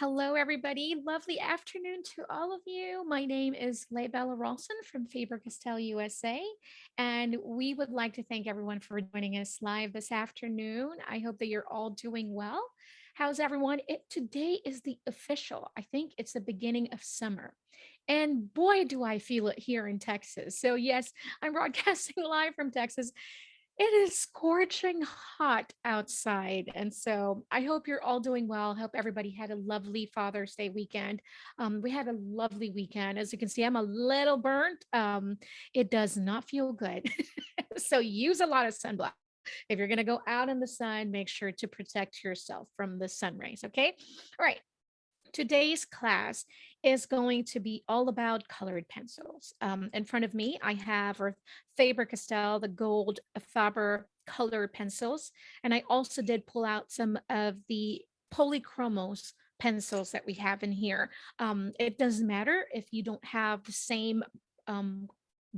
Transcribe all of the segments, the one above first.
Hello, everybody. Lovely afternoon to all of you. My name is Leibella Ralston from Faber-Castell, USA, and we would like to thank everyone for joining us live this afternoon. I hope that you're all doing well. How's everyone? Today is the official, I think it's the beginning of summer. And boy, do I feel it here in Texas. So, yes, I'm broadcasting live from Texas. It is scorching hot outside. And so I hope you're all doing well. Hope everybody had a lovely Father's Day weekend. We had a lovely weekend. As you can see, I'm a little burnt. It does not feel good. So use a lot of sunblock. If you're going to go out in the sun, make sure to protect yourself from the sun rays. Okay. All right. Today's class is going to be all about colored pencils. In front of me, I have our Faber-Castell, the gold Faber color pencils. And I also did pull out some of the Polychromos pencils that we have in here. It doesn't matter if you don't have the same um,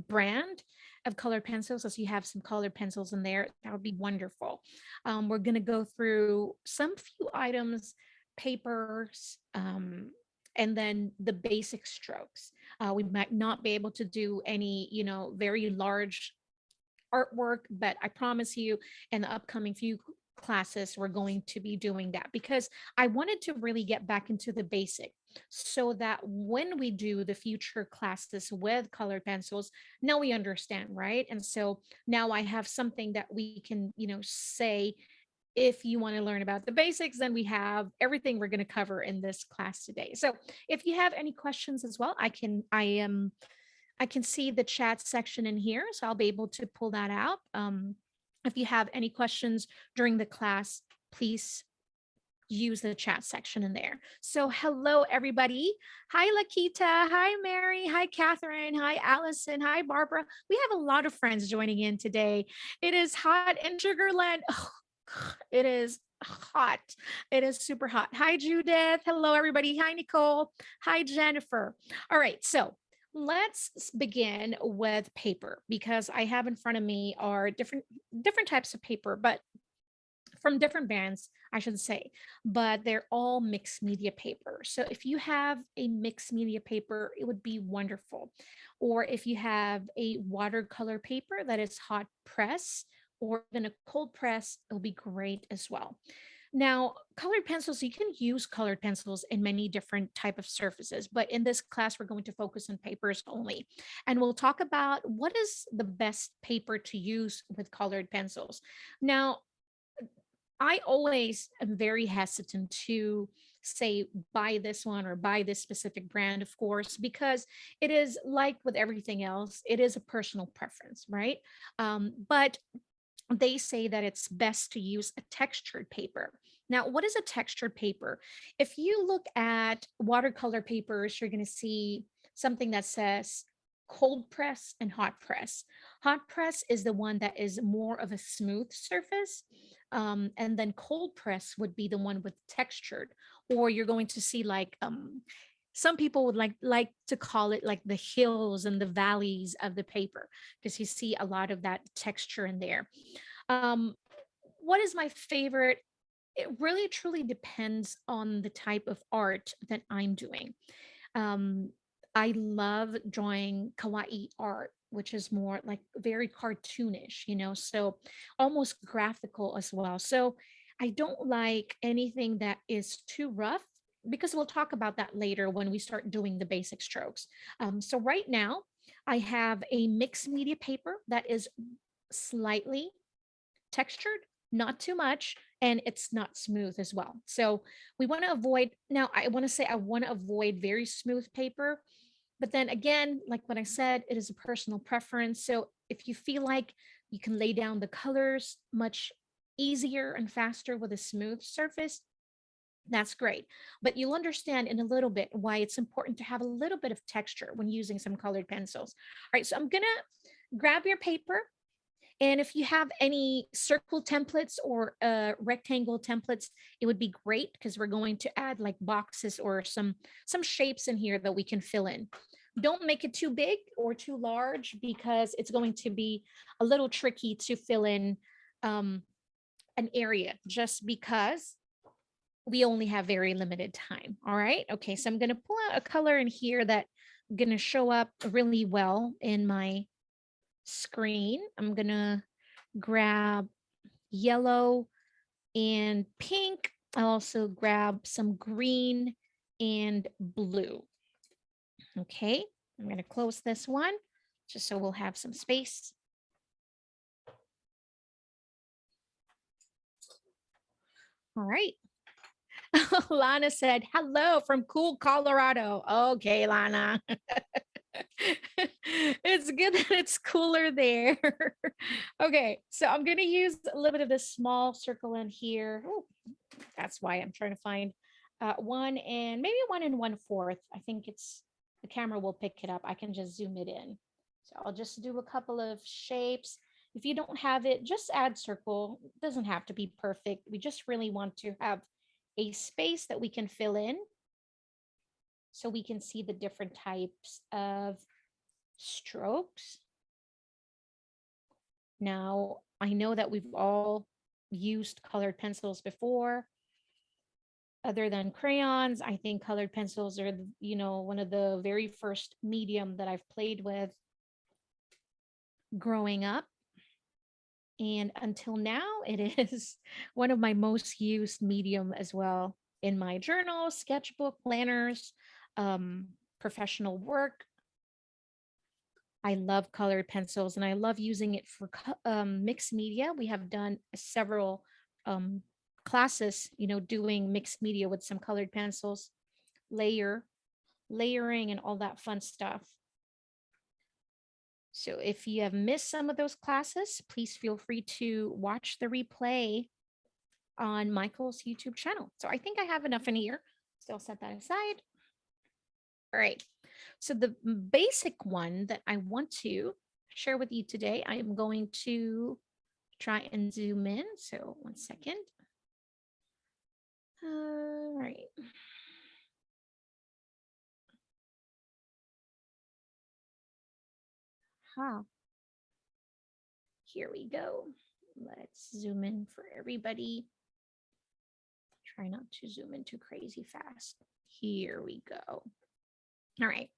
brand of colored pencils as you have some colored pencils in there. That would be wonderful. We're going to go through some few items, papers, and then the basic strokes. We might not be able to do any, very large artwork, but I promise you in the upcoming few classes, we're going to be doing that because I wanted to really get back into the basic so that when we do the future classes with colored pencils, now we understand, right? And so now I have something that we can, say if you want to learn about the basics, then we have everything we're going to cover in this class today. So if you have any questions as well, I can see the chat section in here, so I'll be able to pull that out. If you have any questions during the class, please use the chat section in there. So hello, everybody. Hi, Lakita. Hi, Mary. Hi, Catherine. Hi, Allison. Hi, Barbara. We have a lot of friends joining in today. It is hot in Sugarland. Oh, it is hot. It is super hot. Hi, Judith. Hello, everybody. Hi, Nicole. Hi, Jennifer. All right. So let's begin with paper because I have in front of me are different types of paper, but from different brands, I should say, but they're all mixed media paper. So if you have a mixed media paper, it would be wonderful. Or if you have a watercolor paper that is hot press or even a cold press, it'll be great as well. Now, colored pencils, you can use colored pencils in many different type of surfaces, but in this class, we're going to focus on papers only. And we'll talk about what is the best paper to use with colored pencils. Now, I always am very hesitant to say buy this one or buy this specific brand, of course, because it is like with everything else, it is a personal preference, right? But they say that it's best to use a textured paper. Now, what is a textured paper? If you look at watercolor papers, you're going to see something that says cold press and hot press. Hot press is the one that is more of a smooth surface. And then cold press would be the one with textured, or you're going to see like some people would like to call it like the hills and the valleys of the paper because you see a lot of that texture in there. Um, what is my favorite? It really truly depends on the type of art that I'm doing. Um, I love drawing kawaii art, which is more like very cartoonish, so almost graphical as well. So I don't like anything that is too rough because we'll talk about that later when we start doing the basic strokes. So right now, I have a mixed media paper that is slightly textured, not too much, and it's not smooth as well. So we want to avoid, now I want to say I want to avoid very smooth paper. But then again, like what I said, it is a personal preference. So if you feel like you can lay down the colors much easier and faster with a smooth surface, that's great. But you'll understand in a little bit why it's important to have a little bit of texture when using some colored pencils. All right, so I'm gonna grab your paper, and if you have any circle templates or rectangle templates, it would be great because we're going to add like boxes or some shapes in here that we can fill in. Don't make it too big or too large because it's going to be a little tricky to fill in um, an area just because we only have very limited time. All right. Okay. So I'm going to pull out a color in here that going to show up really well in my screen. I'm going to grab yellow and pink. I'll also grab some green and blue. Okay. I'm going to close this one just so we'll have some space. All right. Lana said, hello from cool Colorado. Okay, Lana. It's good that it's cooler there. Okay, so I'm going to use a little bit of this small circle in here. Ooh, that's why I'm trying to find one and maybe 1 1/4. I think it's the camera will pick it up. I can just zoom it in. So I'll just do a couple of shapes. If you don't have it, just add circle. It doesn't have to be perfect. We just really want to have a space that we can fill in so we can see the different types of strokes. Now, I know that we've all used colored pencils before. Other than crayons, I think colored pencils are, one of the very first medium that I've played with growing up. And until now, it is one of my most used medium as well in my journal, sketchbook, planners, professional work. I love colored pencils and I love using it for mixed media. We have done several classes, doing mixed media with some colored pencils, layering and all that fun stuff. So if you have missed some of those classes, please feel free to watch the replay on Michael's YouTube channel. So I think I have enough in here. So I'll set that aside. All right. So the basic one that I want to share with you today, I am going to try and zoom in. So 1 second. All right. Here we go. Let's zoom in for everybody. Try not to zoom in too crazy fast. Here we go. All right.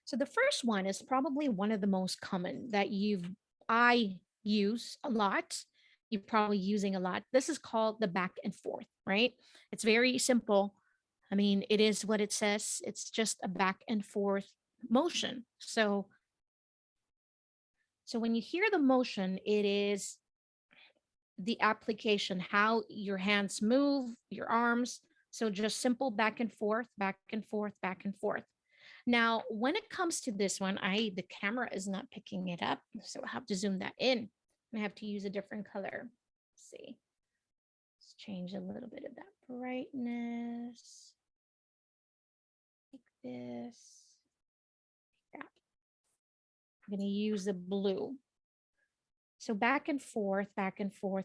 So the first one is probably one of the most common that I use a lot. You're probably using a lot. This is called the back and forth, right? It's very simple. I mean, it is what it says. It's just a back and forth motion. So when you hear the motion, it is the application, how your hands move, your arms. So just simple back and forth, back and forth, back and forth. Now, when it comes to this one, the camera is not picking it up, so I have to zoom that in. I have to use a different color. Let's see. Let's change a little bit of that brightness. Like this. Yeah. I'm going to use the blue. So back and forth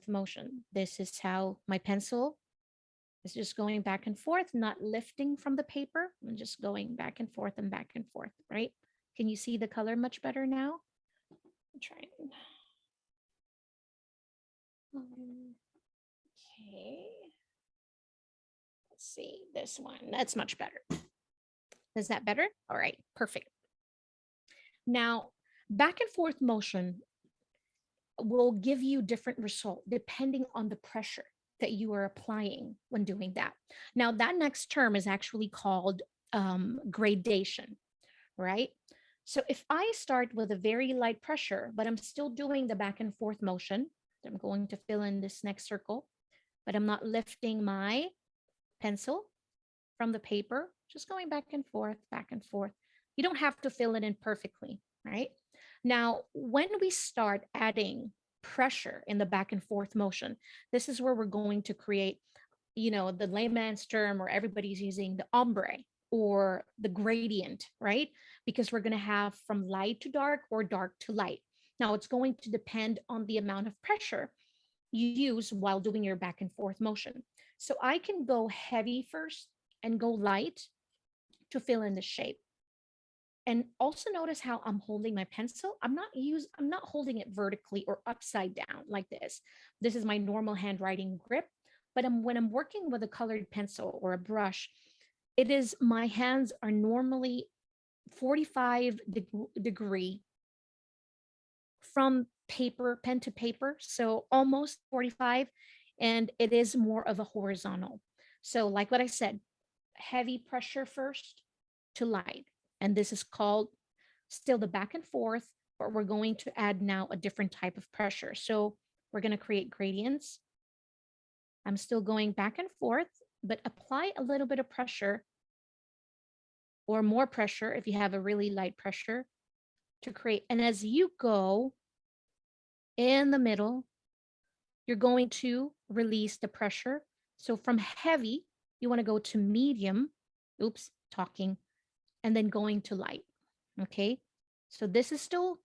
motion. This is how my pencil is just going back and forth, not lifting from the paper. I'm just going back and forth, right? Can you see the color much better now? I'm trying. Okay. Let's see this one. That's much better. Is that better? All right, perfect. Now, back and forth motion will give you different result depending on the pressure that you are applying when doing that. Now, that next term is actually called gradation, right? So if I start with a very light pressure, but I'm still doing the back and forth motion, I'm going to fill in this next circle, but I'm not lifting my pencil from the paper, just going back and forth, back and forth. You don't have to fill it in perfectly, right? Now, when we start adding pressure in the back and forth motion, this is where we're going to create, the layman's term, or everybody's using the ombre or the gradient, right? Because we're going to have from light to dark or dark to light. Now, it's going to depend on the amount of pressure you use while doing your back and forth motion. So I can go heavy first and go light to fill in the shape. And also notice how I'm holding my pencil. I'm not holding it vertically or upside down like this. This is my normal handwriting grip. But when I'm working with a colored pencil or a brush, it is my hands are normally 45 degree from paper, pen to paper. So almost 45. And it is more of a horizontal. So, like what I said, heavy pressure first to light. And this is called still the back and forth, but we're going to add now a different type of pressure. So, we're going to create gradients. I'm still going back and forth, but apply a little bit of pressure or more pressure if you have a really light pressure to create. And as you go in the middle, you're going to release the pressure. So from heavy, you want to go to medium, oops, talking, and then going to light. Okay. So this is still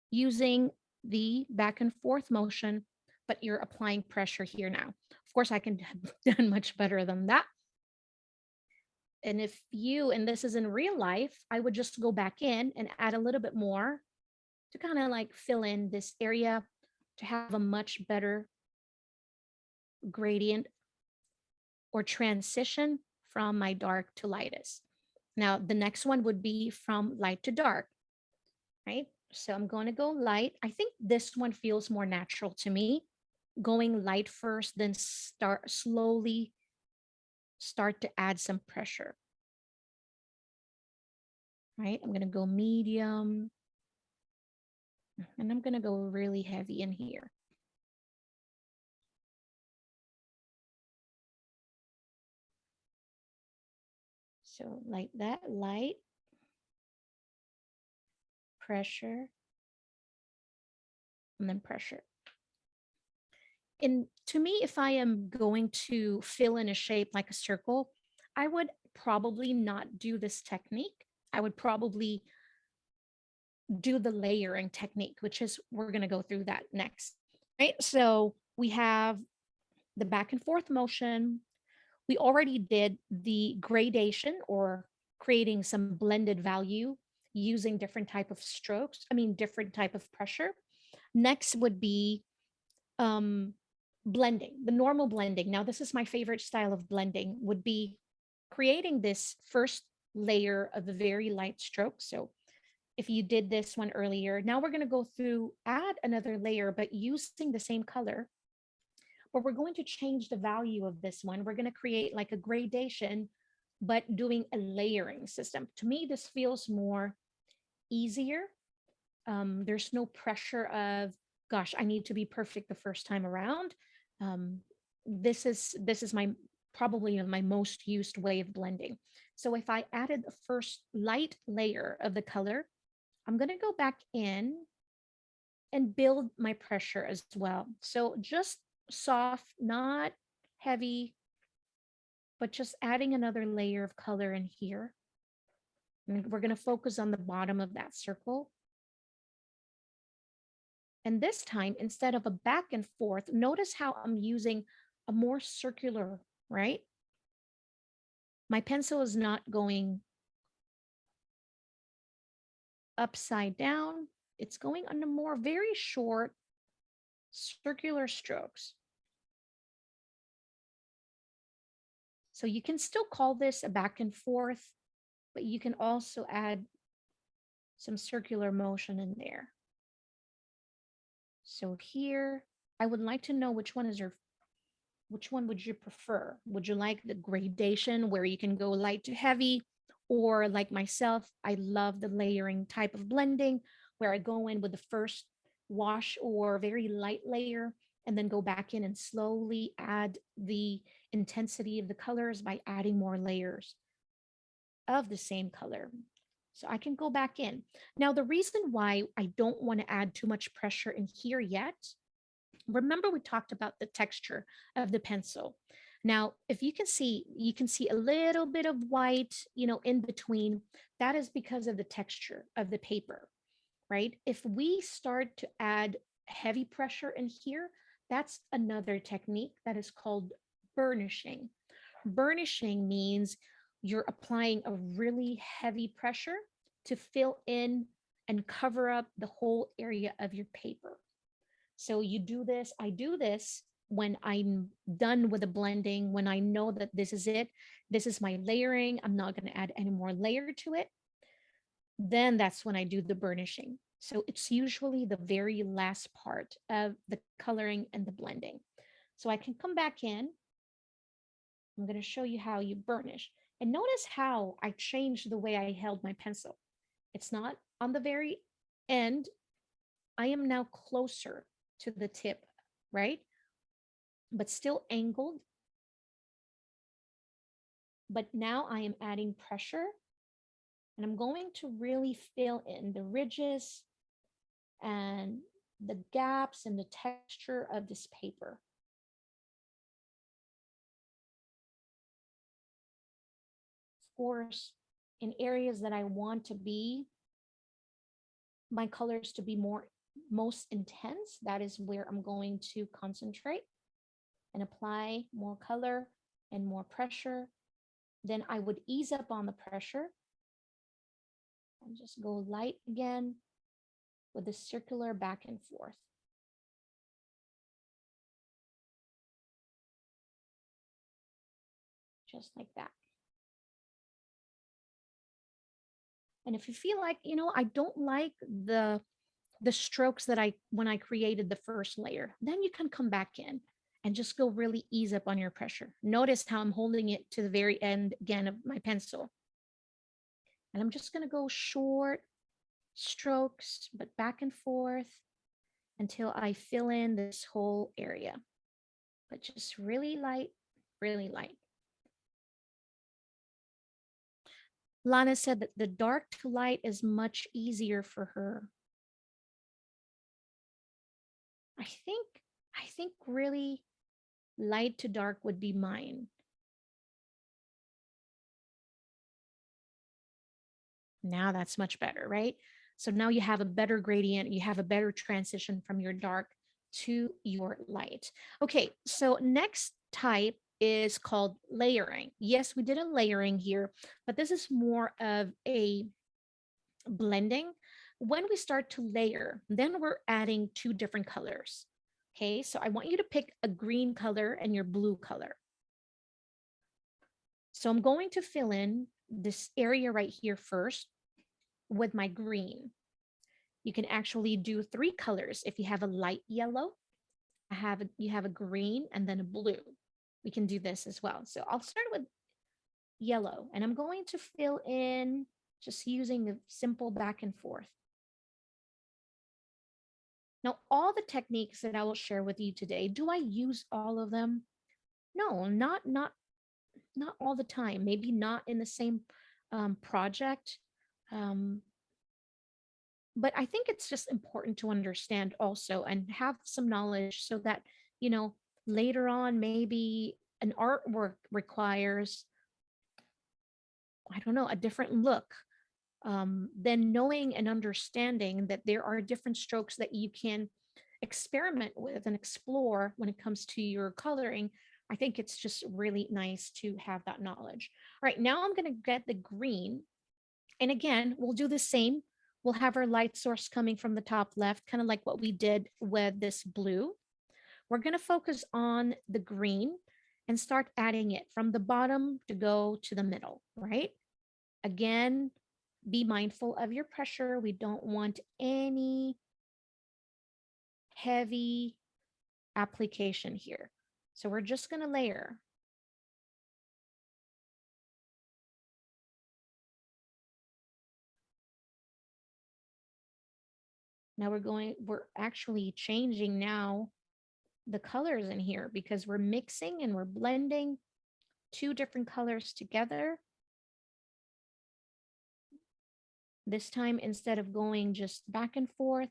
using the back and forth motion, but you're applying pressure here now. Of course, I can have done much better than that. And if you, and this is in real life, I would just go back in and add a little bit more to kind of like fill in this area to have a much better gradient or transition from my dark to lightest. Now, the next one would be from light to dark, right? So I'm going to go light. I think this one feels more natural to me. Going light first, then slowly start to add some pressure, right? I'm going to go medium and I'm going to go really heavy in here. So like that, light, pressure, and then pressure. And to me, if I am going to fill in a shape like a circle, I would probably not do this technique. I would probably do the layering technique, which is we're going to go through that next, right? So we have the back and forth motion. We already did the gradation or creating some blended value using different type of strokes. I mean, different type of pressure. Next would be blending, the normal blending. Now, this is my favorite style of blending would be creating this first layer of a very light stroke. So if you did this one earlier, now we're going to go through, add another layer, but using the same color. But we're going to change the value of this one. We're going to create like a gradation, but doing a layering system. To me, this feels more easier. There's no pressure of, gosh, I need to be perfect the first time around. This is my probably my most used way of blending. So if I added the first light layer of the color, I'm going to go back in and build my pressure as well. So just soft, not heavy, but just adding another layer of color in here. And we're going to focus on the bottom of that circle. And this time, instead of a back and forth, notice how I'm using a more circular, right? My pencil is not going upside down. It's going on a more very short circular strokes. So you can still call this a back and forth, but you can also add some circular motion in there. So here, I would like to know which one would you prefer? Would you like the gradation where you can go light to heavy? Or like myself, I love the layering type of blending where I go in with the first wash or very light layer and then go back in and slowly add the intensity of the colors by adding more layers of the same color. So I can go back in. Now, the reason why I don't want to add too much pressure in here yet, remember we talked about the texture of the pencil. Now, if you can see a little bit of white, in between. That is because of the texture of the paper, right? If we start to add heavy pressure in here, that's another technique that is called burnishing. Burnishing means you're applying a really heavy pressure to fill in and cover up the whole area of your paper. So you do this, I do this when I'm done with the blending, when I know that this is it, this is my layering, I'm not going to add any more layer to it, then that's when I do the burnishing. So it's usually the very last part of the coloring and the blending. So I can come back in. I'm going to show you how you burnish. And notice how I changed the way I held my pencil. It's not on the very end. I am now closer to the tip, right? But still angled. But now I am adding pressure, and I'm going to really fill in the ridges and the gaps and the texture of this paper. Of course, in areas that I want to be, my colors to be most intense, that is where I'm going to concentrate and apply more color and more pressure. Then I would ease up on the pressure and just go light again with the circular back and forth. Just like that. And if you feel like, I don't like the strokes that when I created the first layer, then you can come back in and just go really ease up on your pressure. Notice how I'm holding it to the very end again of my pencil. And I'm just going to go short strokes, but back and forth until I fill in this whole area. But just really light, really light. Lana said that the dark to light is much easier for her. I think really light to dark would be mine. Now that's much better, right? So now you have a better gradient, you have a better transition from your dark to your light. Okay, so next type is called layering. Yes, we did a layering here, but this is more of a blending. When we start to layer, then we're adding two different colors. Okay, so I want you to pick a green color and your blue color. So I'm going to fill in this area right here first with my green. You can actually do three colors. If you have a light yellow, you have a green and then a blue. We can do this as well. So I'll start with yellow, and I'm going to fill in just using a simple back and forth. Now, all the techniques that I will share with you today, do I use all of them? No, not all the time. Maybe not in the same project. But I think it's just important to understand also and have some knowledge so that, later on, maybe an artwork requires, I don't know, a different look. Then knowing and understanding that there are different strokes that you can experiment with and explore when it comes to your coloring, I think it's just really nice to have that knowledge. All right, now I'm going to get the green. And again, we'll do the same. We'll have our light source coming from the top left, kind of like what we did with this blue. We're going to focus on the green and start adding it from the bottom to go to the middle, right? Again, be mindful of your pressure. We don't want any heavy application here. So we're just going to layer. Now we're actually changing now the colors in here because we're mixing and we're blending two different colors together. This time, instead of going just back and forth,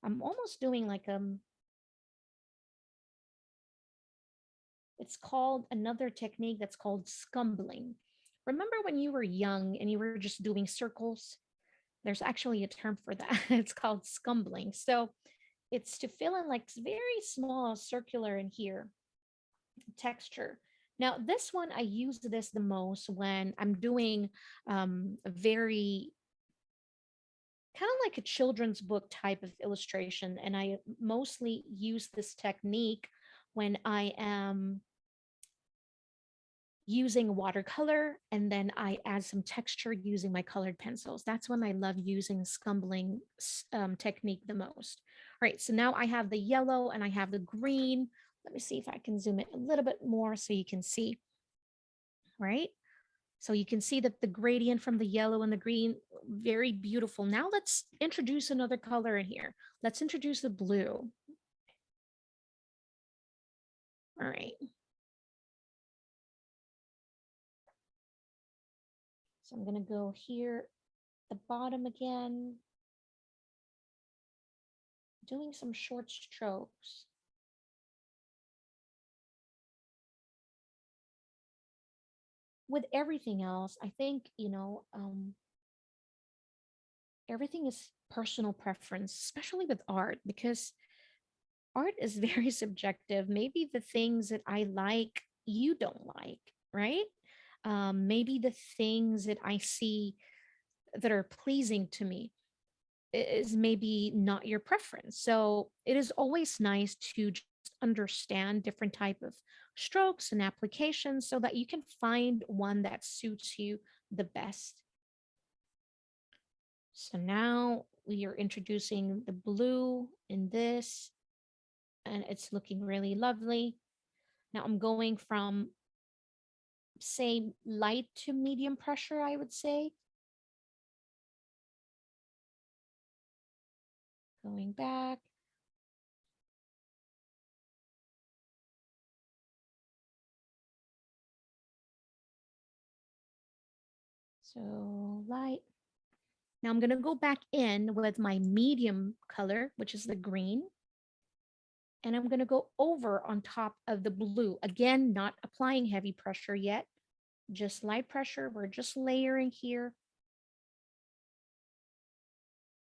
I'm almost doing like it's called another technique that's called scumbling. Remember when you were young and you were just doing circles? There's actually a term for that. It's called scumbling. So it's to fill in like very small circular in here texture. Now, this one, I use this the most when I'm doing a very kind of like a children's book type of illustration. And I mostly use this technique when I am using watercolor and then I add some texture using my colored pencils. That's when I love using scumbling technique the most. All right, so now I have the yellow and I have the green. Let me see if I can zoom it a little bit more so you can see, right? So you can see that the gradient from the yellow and the green, very beautiful. Now let's introduce another color in here. Let's introduce the blue. All right. So I'm gonna go here, the bottom again, doing some short strokes. With everything else, I think, everything is personal preference, especially with art, because art is very subjective. Maybe the things that I like, you don't like, right? Maybe the things that I see that are pleasing to me is maybe not your preference. So it is always nice to just understand different type of strokes and applications so that you can find one that suits you the best. So now we are introducing the blue in this, and it's looking really lovely. Now I'm going from, say, light to medium pressure, I would say. Going back. So light. Now I'm going to go back in with my medium color, which is the green. And I'm going to go over on top of the blue. Again, not applying heavy pressure yet, just light pressure. We're just layering here.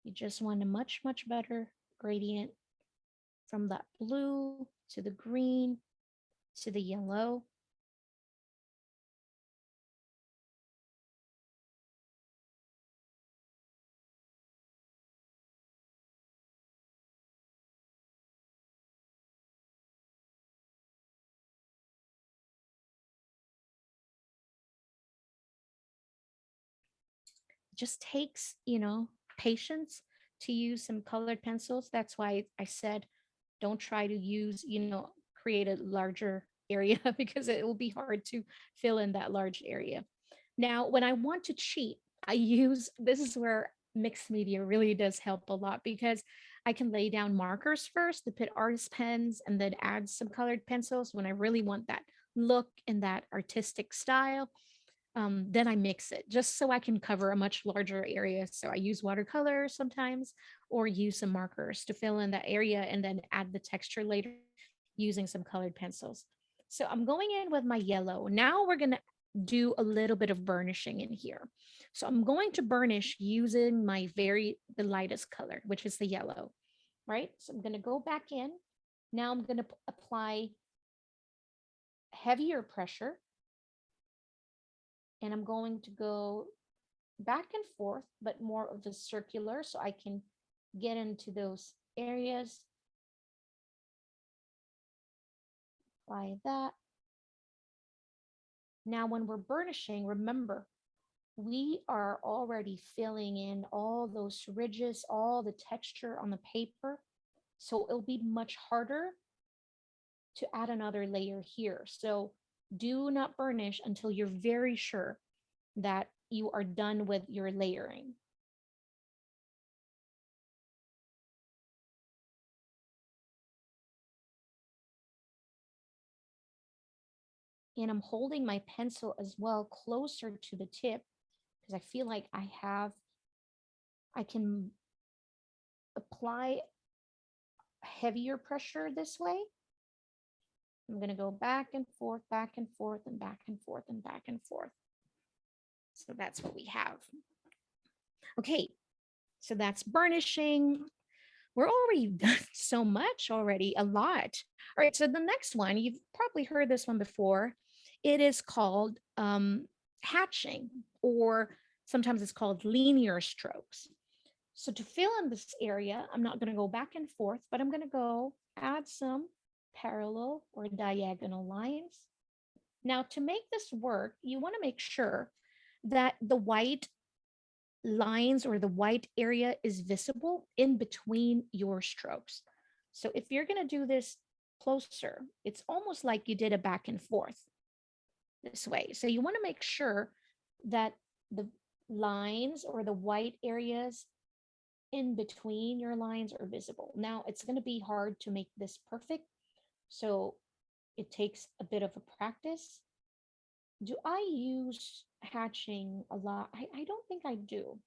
You just want a much, much better gradient from that blue to the green to the yellow. Just takes, patience to use some colored pencils. That's why I said, don't try to use, create a larger area because it will be hard to fill in that large area. Now, when I want to cheat, I use, this is where mixed media really does help a lot because I can lay down markers first to put artist pens and then add some colored pencils when I really want that look and that artistic style. Then I mix it just so I can cover a much larger area. So I use watercolor sometimes or use some markers to fill in that area and then add the texture later using some colored pencils. So I'm going in with my yellow. Now we're going to do a little bit of burnishing in here. So I'm going to burnish using the lightest color, which is the yellow, right? So I'm going to go back in. Now I'm going to apply heavier pressure and I'm going to go back and forth, but more of the circular so I can get into those areas. Apply that. Now, when we're burnishing, remember, we are already filling in all those ridges, all the texture on the paper. So it'll be much harder to add another layer here. So do not burnish until you're very sure that you are done with your layering. And I'm holding my pencil as well closer to the tip because I feel like I can apply heavier pressure this way. I'm going to go back and forth, back and forth, and back and forth, and back and forth. So that's what we have. Okay, so that's burnishing. We're already done so much already, a lot. All right, so the next one, you've probably heard this one before. It is called hatching, or sometimes it's called linear strokes. So to fill in this area, I'm not going to go back and forth, but I'm going to go add some parallel or diagonal lines. Now, to make this work, you want to make sure that the white lines or the white area is visible in between your strokes. So if you're going to do this closer, it's almost like you did a back and forth this way. So you want to make sure that the lines or the white areas in between your lines are visible. Now, it's going to be hard to make this perfect. So it takes a bit of a practice. Do I use hatching a lot? I don't think I do.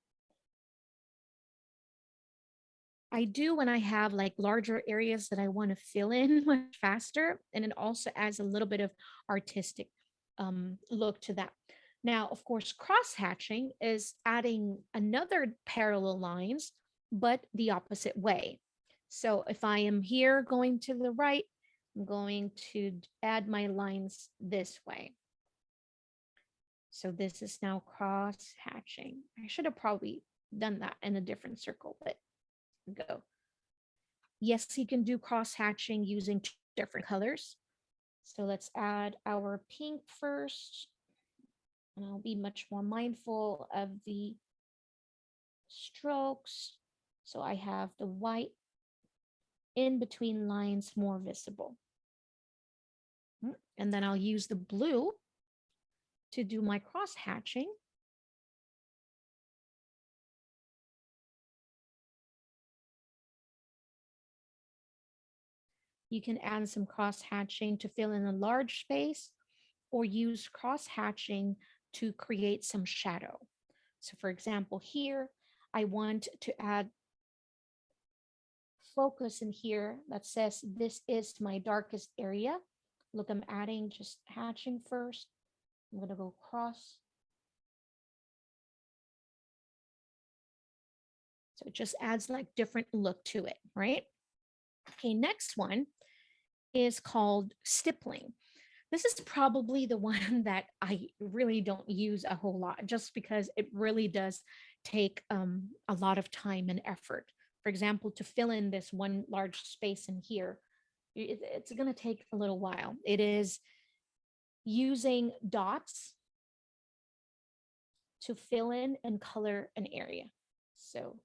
I do when I have like larger areas that I want to fill in much faster. And it also adds a little bit of artistic look to that. Now, of course, cross hatching is adding another parallel lines, but the opposite way. So if I am here going to the right, I'm going to add my lines this way. So this is now cross hatching. I should have probably done that in a different circle, but go. Yes, you can do cross hatching using two different colors. So let's add our pink first. And I'll be much more mindful of the strokes. So I have the white in between lines more visible. And then I'll use the blue to do my cross hatching. You can add some cross hatching to fill in a large space or use cross hatching to create some shadow. So for example, here, I want to add focus in here that says this is my darkest area. Look, I'm adding just hatching first. I'm going to go cross. So it just adds like different look to it, right? Okay, next one is called stippling. This is probably the one that I really don't use a whole lot just because it really does take a lot of time and effort. For example, to fill in this one large space in here, it's going to take a little while. It is using dots to fill in and color an area. So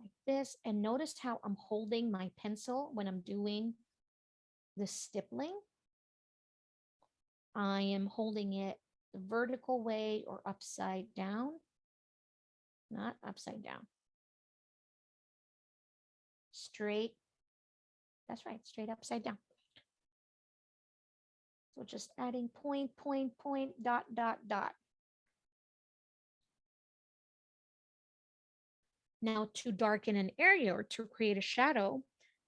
like this, and notice how I'm holding my pencil when I'm doing the stippling. I am holding it the vertical way or upside down, not upside down. Straight, that's right, straight upside down. So just adding point, point, point, dot, dot, dot. Now to darken an area or to create a shadow,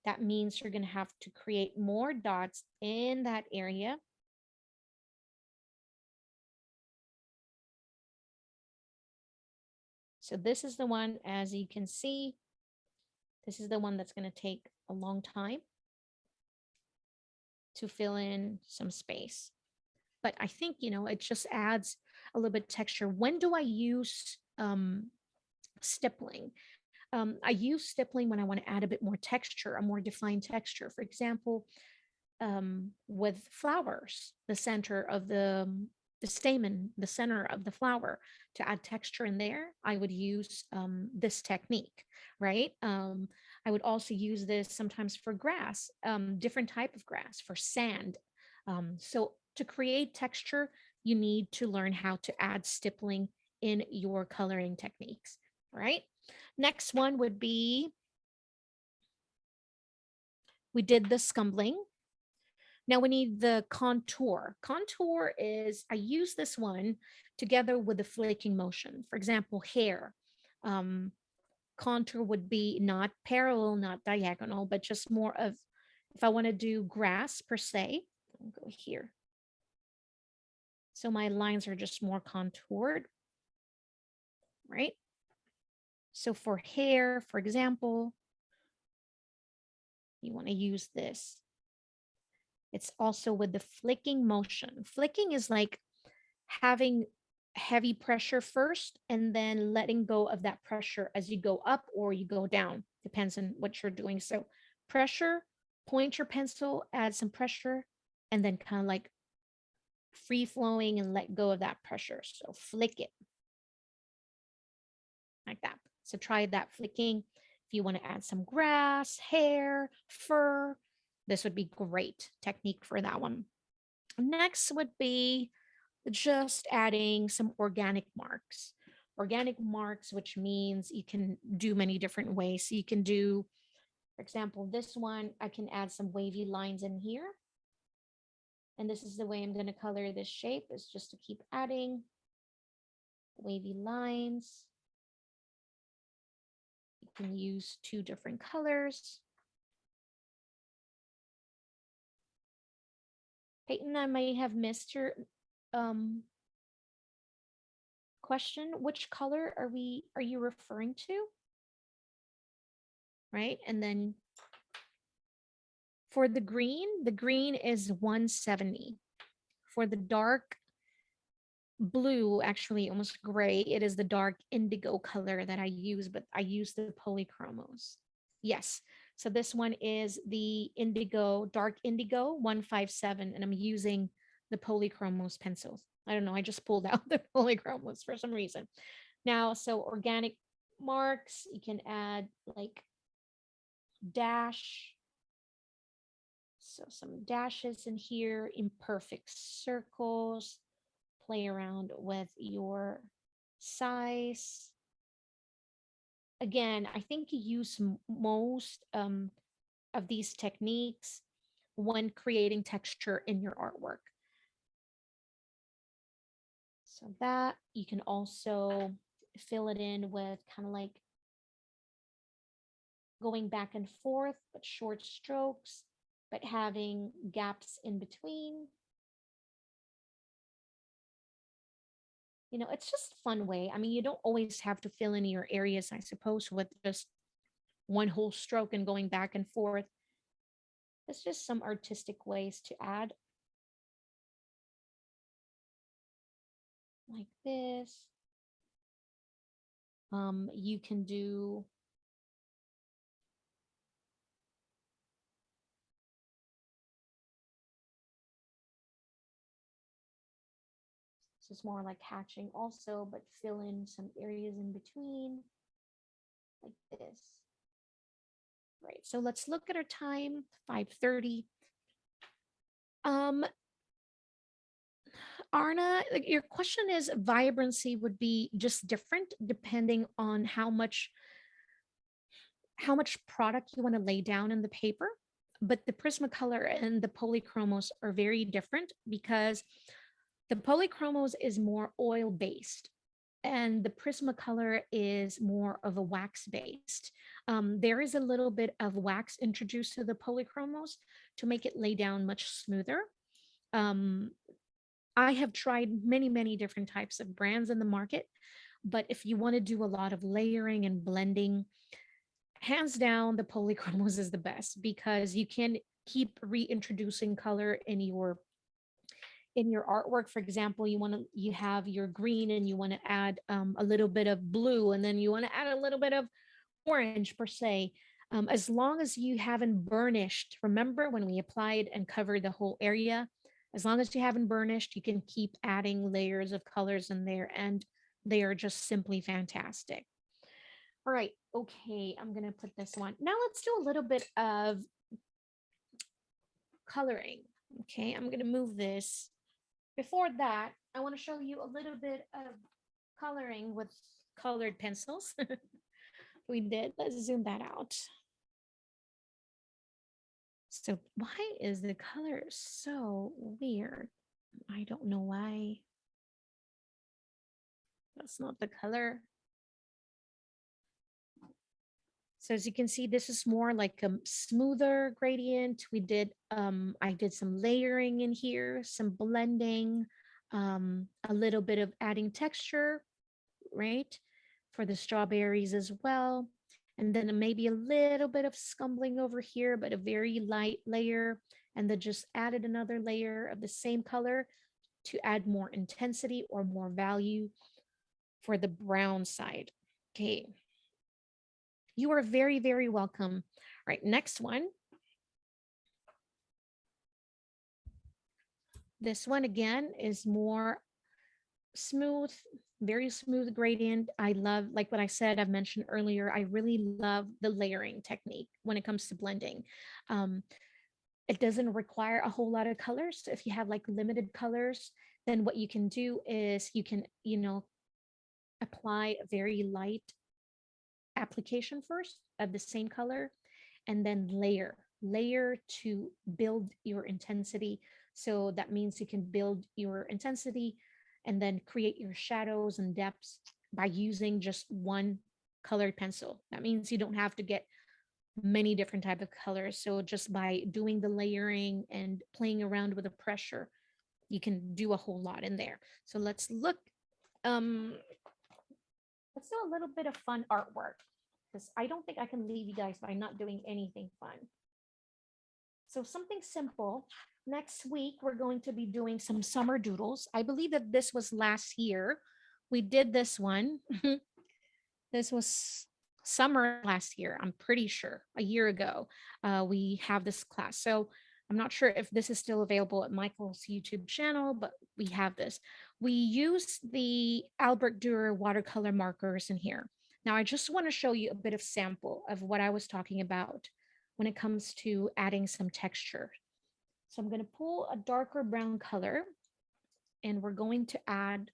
that means you're going to have to create more dots in that area. So this is the one, as you can see, this is the one that's going to take a long time to fill in some space. But I think, it just adds a little bit of texture. When do I use stippling? I use stippling when I want to add a bit more texture, a more defined texture. For example, with flowers, the center of the stamen, the center of the flower, to add texture in there, I would use this technique, right? I would also use this sometimes for grass, different type of grass, for sand. So to create texture, you need to learn how to add stippling in your coloring techniques, right? Next one would be, we did the scumbling. Now we need the contour. Contour is, I use this one together with the flicking motion. For example, hair. Contour would be not parallel, not diagonal, but just more of, if I want to do grass per se, I'll go here. So my lines are just more contoured, right? So for hair, for example, you want to use this. It's also with the flicking motion. Flicking is like having heavy pressure first and then letting go of that pressure as you go up or you go down, depends on what you're doing. So pressure, point your pencil, add some pressure, and then kind of like free flowing and let go of that pressure. So flick it like that. So try that flicking. If you want to add some grass, hair, fur, this would be great technique for that one. Next would be just adding some organic marks. Organic marks, which means you can do many different ways. So you can do, for example, this one, I can add some wavy lines in here. And this is the way I'm going to color this shape, is just to keep adding wavy lines. You can use 2 different colors. Peyton, I may have missed your question. Which color are you referring to? Right? And then for the green is 170. For the dark blue, actually almost gray, it is the dark indigo color that I use, but I use the Polychromos. Yes. So this one is the indigo, dark indigo 157, and I'm using the Polychromos pencils. I don't know, I just pulled out the Polychromos for some reason. Now, so organic marks, you can add like dash. So some dashes in here, imperfect circles, play around with your size. Again, I think you use most of these techniques when creating texture in your artwork. So that you can also fill it in with kind of like going back and forth, but short strokes, but having gaps in between. You know, it's just a fun way. I mean, you don't always have to fill in your areas, I suppose, with just one whole stroke and going back and forth. It's just some artistic ways to add. Like this. You can do this is more like hatching also, but fill in some areas in between like this. Right. So let's look at our time, 5:30. Um, Arna, like, your question is vibrancy would be just different depending on how much product you want to lay down in the paper. But the Prismacolor and the Polychromos are very different because the Polychromos is more oil based and the Prismacolor is more of a wax based. There is a little bit of wax introduced to the Polychromos to make it lay down much smoother. Um, I have tried many, many different types of brands in the market, but if you want to do a lot of layering and blending, hands down, the Polychromos is the best because you can keep reintroducing color in your artwork. For example, you have your green and you want to add a little bit of blue, and then you want to add a little bit of orange per se. As long as you haven't burnished, remember when we applied and covered the whole area, as long as you haven't burnished, you can keep adding layers of colors in there and they are just simply fantastic. All right, okay, I'm gonna put this one. Now let's do a little bit of coloring. Okay, I'm gonna move this. Before that, I want to show you a little bit of coloring with colored pencils. We did. Let's zoom that out. So why is the color so weird? I don't know why. That's not the color. So as you can see, this is more like a smoother gradient. I did some layering in here, some blending, a little bit of adding texture, right? For the strawberries as well. And then maybe a little bit of scumbling over here, but a very light layer. And then just added another layer of the same color to add more intensity or more value for the brown side. Okay. You are very, very welcome. All right, next one. This one again is more smooth, very smooth gradient. I love, like what I said, I've mentioned earlier, I really love the layering technique when it comes to blending. Um, it doesn't require a whole lot of colors. So if you have like limited colors, then what you can do is you can, apply a very light application first of the same color and then layer to build your intensity. So that means you can build your intensity and then create your shadows and depths by using just one colored pencil. That means you don't have to get many different type of colors. So just by doing the layering and playing around with the pressure, you can do a whole lot in there. So let's look. Um, let's do a little bit of fun artwork because I don't think I can leave you guys by not doing anything fun. So something simple. Next week, we're going to be doing some summer doodles. I believe that this was last year. We did this one. This was summer last year. I'm pretty sure a year ago, we have this class. So I'm not sure if this is still available at Michael's YouTube channel, but we have this. We use the Albert Dürer watercolor markers in here. Now, I just want to show you a bit of sample of what I was talking about when it comes to adding some texture. So I'm going to pull a darker brown color and we're going to add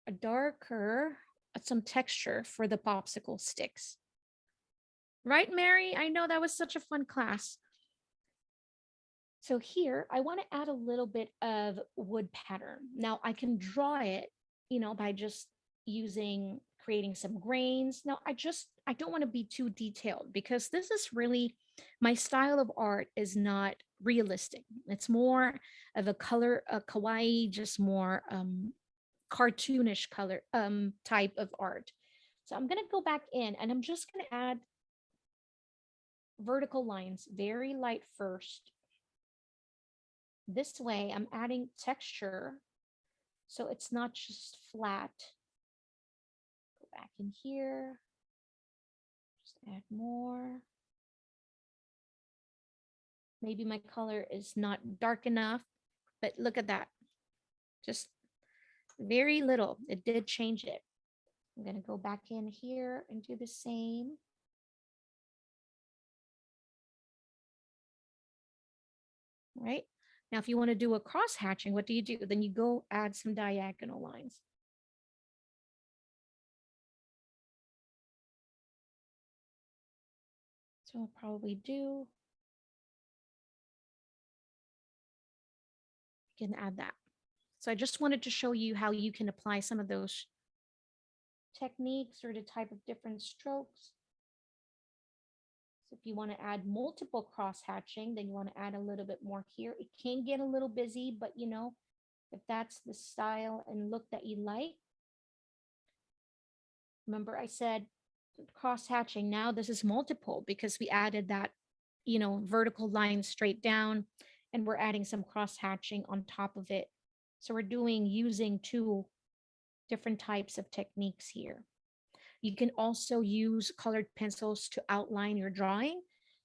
a darker, some texture for the popsicle sticks. Right, Mary? I know that was such a fun class. So here, I want to add a little bit of wood pattern. Now I can draw it, by just creating some grains. Now I don't want to be too detailed because this is really, my style of art is not realistic. It's more of a kawaii, just more cartoonish color type of art. So I'm going to go back in and I'm just going to add vertical lines, very light first. This way I'm adding texture so it's not just flat. Go back in here, just add more. Maybe my color is not dark enough, but look at that. Just very little. It did change it. I'm going to go back in here and do the same. Right? Now, if you want to do a cross hatching, what do? Then you go add some diagonal lines. So I'll probably do, you can add that. So I just wanted to show you how you can apply some of those techniques or the type of different strokes. So if you want to add multiple cross hatching, then you want to add a little bit more here. It can get a little busy, but if that's the style and look that you like. Remember I said cross hatching. Now this is multiple because we added that, vertical line straight down and we're adding some cross hatching on top of it. So we're using two different types of techniques here. You can also use colored pencils to outline your drawing.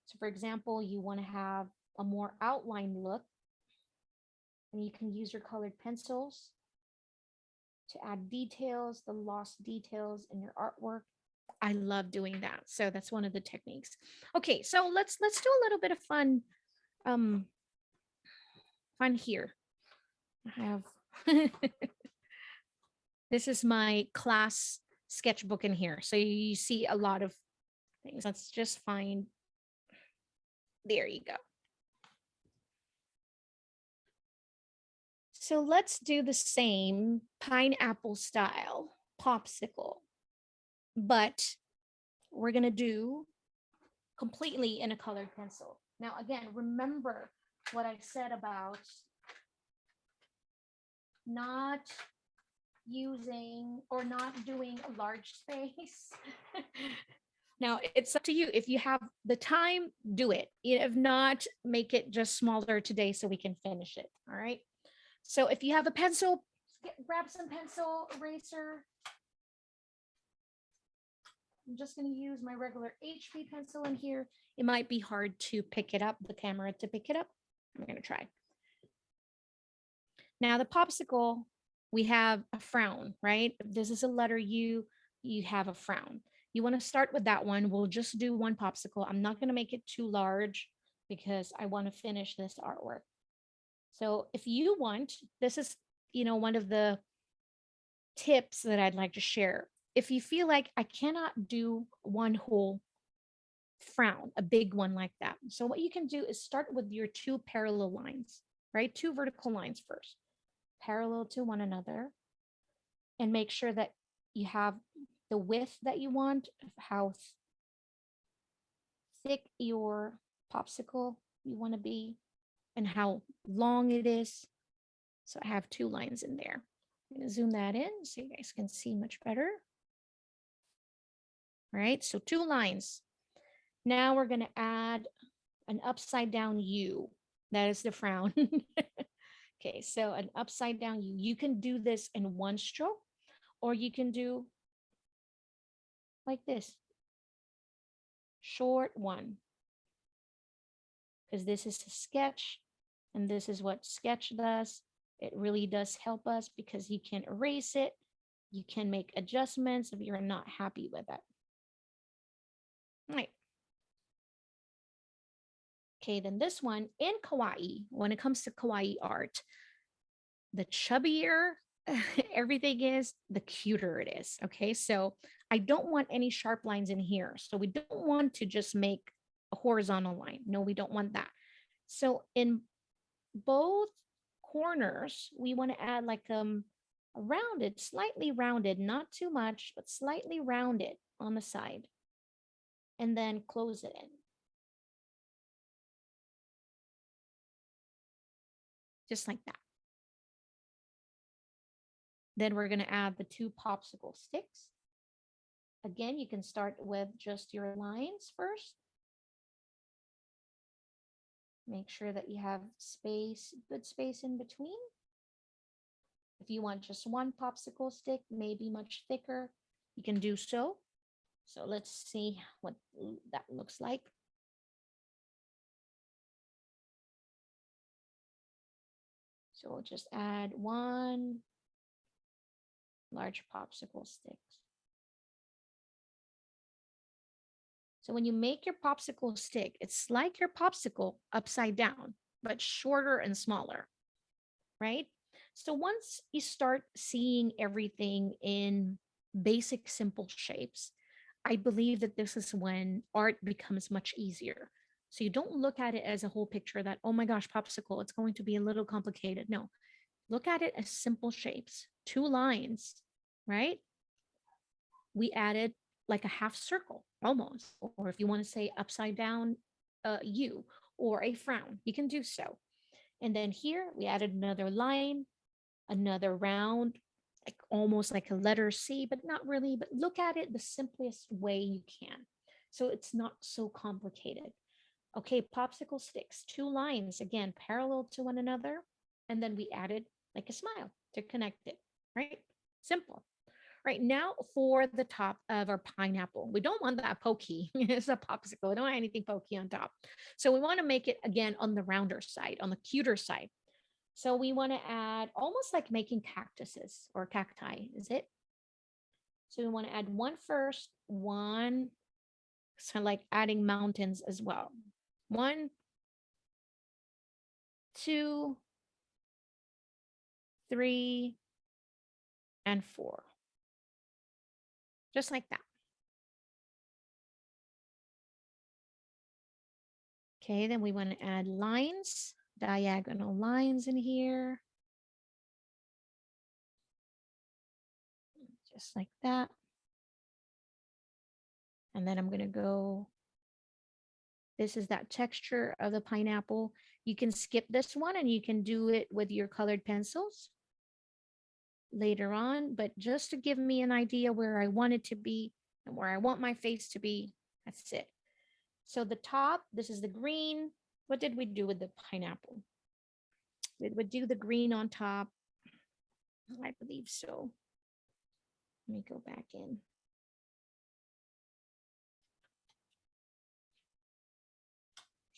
So for example, you want to have a more outline look and you can use your colored pencils to add details, the lost details in your artwork. I love doing that. So that's one of the techniques. Okay, so let's do a little bit of fun here. I have this is my class sketchbook in here. So you see a lot of things. Let's just find, there you go. So let's do the same pineapple style popsicle, but we're going to do completely in a colored pencil. Now, again, remember what I said about not using or not doing a large space. Now, it's up to you. If you have the time, do it. If not, make it just smaller today so we can finish it. All right. So if you have a pencil, grab some pencil eraser. I'm just going to use my regular HB pencil in here. It might be hard to pick it up, the camera to pick it up. I'm going to try. Now the popsicle, we have a frown, right? If this is a letter U, you have a frown. You want to start with that one. We'll just do one popsicle. I'm not going to make it too large because I want to finish this artwork. So if you want, this is, one of the tips that I'd like to share. If you feel like I cannot do one whole frown, a big one like that. So what you can do is start with your two parallel lines, right? Two vertical lines first, parallel to one another, and make sure that you have the width that you want, of how thick your popsicle you want to be, and how long it is. So I have two lines in there. I'm going to zoom that in so you guys can see much better. All right, so two lines. Now we're going to add an upside down U. That is the frown. Okay, so an upside down U. You can do this in one stroke, or you can do like this. Short one. Because this is a sketch, and this is what sketch does. It really does help us because you can erase it. You can make adjustments if you're not happy with it. All right. Okay, then this one in Kawaii, when it comes to Kawaii art, the chubbier everything is, the cuter it is. Okay, so I don't want any sharp lines in here. So we don't want to just make a horizontal line. No, we don't want that. So in both corners, we want to add like a rounded, slightly rounded, not too much, but slightly rounded on the side. And then close it in. Just like that. Then we're going to add the two popsicle sticks. Again, you can start with just your lines first. Make sure that you have space, good space in between. If you want just one popsicle stick, maybe much thicker, you can do so. So let's see what that looks like. So we'll just add one large popsicle stick. So when you make your popsicle stick, it's like your popsicle upside down, but shorter and smaller, right? So once you start seeing everything in basic, simple shapes, I believe that this is when art becomes much easier. So you don't look at it as a whole picture that, oh my gosh, popsicle, it's going to be a little complicated. No, look at it as simple shapes, two lines, right? We added like a half circle almost, or if you want to say upside down U or a frown, you can do so. And then here we added another line, another round, like almost like a letter C, but not really, but look at it the simplest way you can. So it's not so complicated. Okay, popsicle sticks, two lines, again, parallel to one another. And then we added like a smile to connect it, right? Simple. Right now for the top of our pineapple, we don't want that pokey. It's a popsicle. We don't want anything pokey on top. So we want to make it again on the rounder side, on the cuter side. So we want to add almost like making cactuses or cacti, is it? So we want to add one first, one, so like adding mountains as well. 1, 2, 3, and 4. Just like that. Okay, then we want to add lines, diagonal lines in here. Just like that. And then I'm going to go, this is that texture of the pineapple. You can skip this one and you can do it with your colored pencils later on, but just to give me an idea where I want it to be and where I want my face to be, that's it. So the top, this is the green. What did we do with the pineapple? It would do the green on top. I believe so. Let me go back in.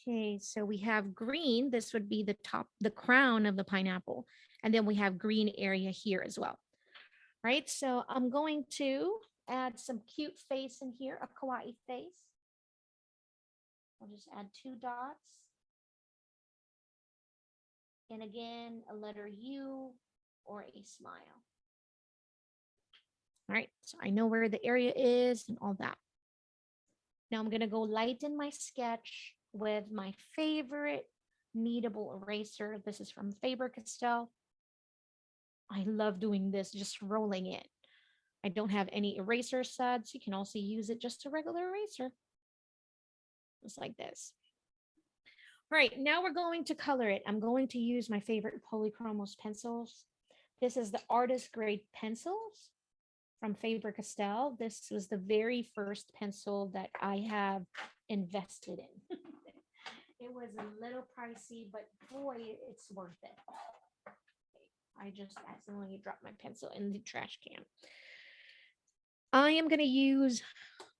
Okay, so we have green. This would be the top, the crown of the pineapple. And then we have green area here as well. Right, so I'm going to add some cute face in here, a kawaii face. I'll just add 2 dots. And again, a letter U or a smile. All right, so I know where the area is and all that. Now I'm gonna go lighten my sketch with my favorite kneadable eraser. This is from Faber-Castell. I love doing this, just rolling it. I don't have any eraser suds. You can also use it just a regular eraser. Just like this. All right, now we're going to color it. I'm going to use my favorite Polychromos pencils. This is the artist grade pencils from Faber-Castell. This was the very first pencil that I have invested in. It was a little pricey, but boy, it's worth it. I just accidentally dropped my pencil in the trash can. I am going to use,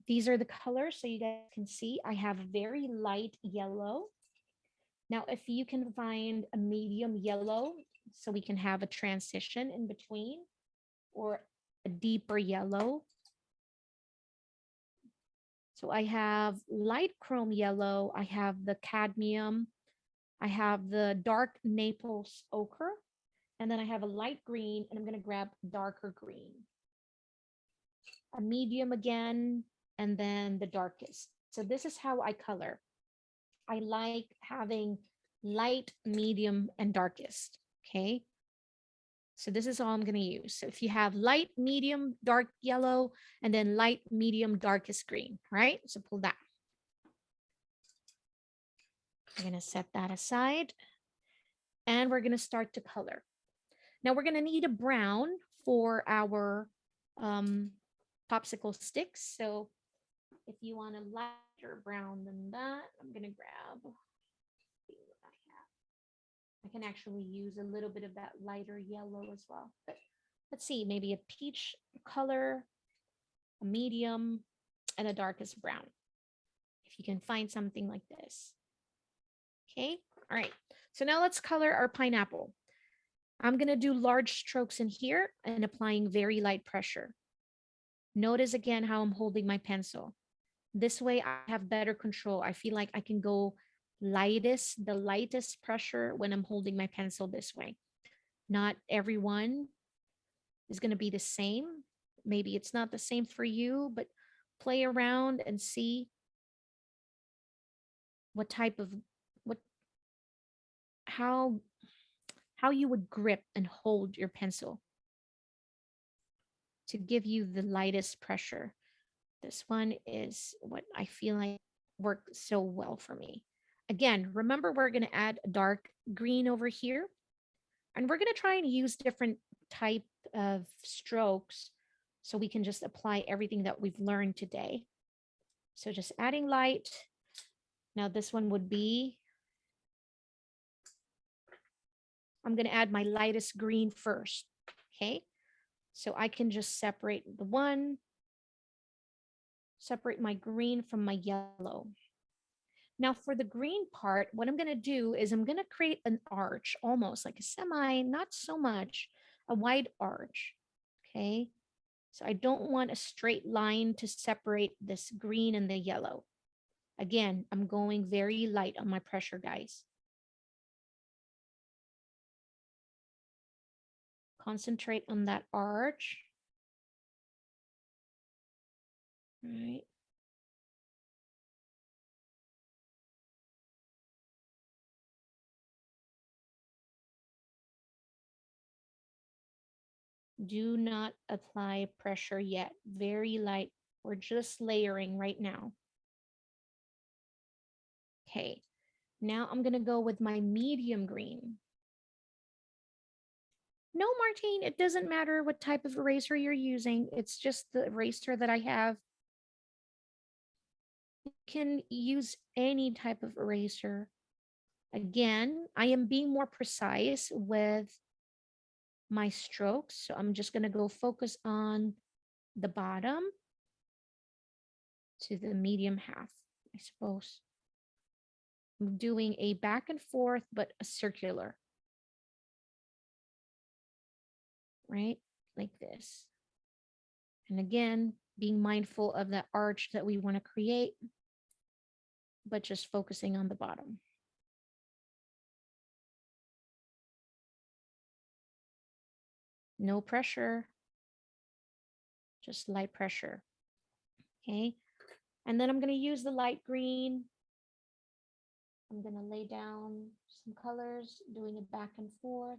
these are the colors so you guys can see. I have very light yellow. Now, if you can find a medium yellow, so we can have a transition in between, or a deeper yellow. So I have light chrome yellow, I have the cadmium, I have the dark Naples ochre, and then I have a light green, and I'm going to grab darker green. A medium again, and then the darkest. So this is how I color. I like having light, medium, and darkest. Okay. So this is all I'm going to use. So if you have light, medium, dark yellow, and then light, medium, darkest green, right? So pull that. We're going to set that aside. And we're going to start to color. Now we're going to need a brown for our popsicle sticks. So if you want a lighter brown than that, I'm going to grab, see what I have. I can actually use a little bit of that lighter yellow as well. But let's see, maybe a peach color, a medium, and a darkest brown. If you can find something like this. Okay, all right. So now let's color our pineapple. I'm going to do large strokes in here and applying very light pressure. Notice again how I'm holding my pencil. This way I have better control. I feel like I can go the lightest pressure when I'm holding my pencil this way. Not everyone is going to be the same. Maybe it's not the same for you, but play around and see what type of, how you would grip and hold your pencil to give you the lightest pressure. This one is what I feel like worked so well for me. Again, remember we're going to add a dark green over here, and we're going to try and use different type of strokes so we can just apply everything that we've learned today. So just adding light. Now this one would be, I'm going to add my lightest green first. Okay. So I can just separate separate my green from my yellow. Now for the green part, what I'm going to do is I'm going to create an arch, almost like a semi, not so much, a wide arch. Okay. So I don't want a straight line to separate this green and the yellow. Again, I'm going very light on my pressure, guys. Concentrate on that arch. All right. Do not apply pressure yet. Very light. We're just layering right now. Okay. Now I'm going to go with my medium green. No, Martine, it doesn't matter what type of eraser you're using. It's just the eraser that I have. You can use any type of eraser Again, I am being more precise with my strokes. So I'm just going to go focus on the bottom to the medium half, I suppose. I'm doing a back and forth, but a circular, right? Like this. And again, being mindful of that arch that we want to create, but just focusing on the bottom. No pressure, just light pressure. Okay. And then I'm going to use the light green. I'm going to lay down some colors, doing it back and forth.